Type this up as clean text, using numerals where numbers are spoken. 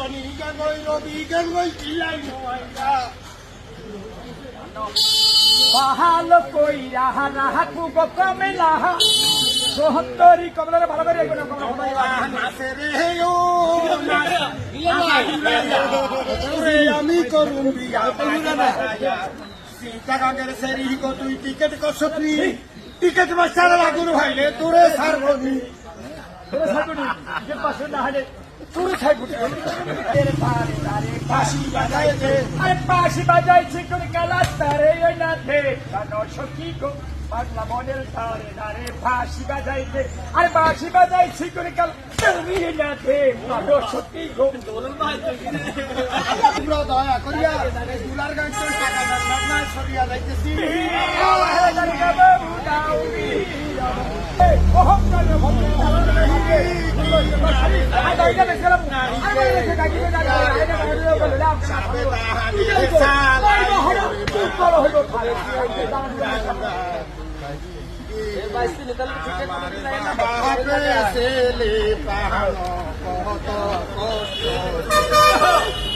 শনি গান গই রবি গান গই চিলাই নোয়াইরা বাহাল কই রাহা রাহা কুগো কমেলা সোহত্তরি কমলারে ভালো করে এগোনো কমলা নাচে রে ও আমি করুম বিয়া সীতা গাঙ্গের সেরি কো তুই টিকেট কসতি টিকেট মাস্টার লাগুর ভাইলে তোরে সারবনি তোরে ছাইকুনি যে পাশে না হালে তোরে ছাইকুনি তেরে পারে তারে বাঁশি বাজায় দে আরে পাশি বাজাইছে কোন কালা তারে ওই না দে কানো সখী গো পাগলা মনের তারে তারে ফাঁসি বাজাইছে আরে বাঁশি বাজাইছে কোন কালা তারে না দে কানো সখী গো দোলন ভাই তোমরা দয়া করিয়া দুলার গান তো টাকা না সরিয়া যাইতেছি পাহাড় কত কষ্ট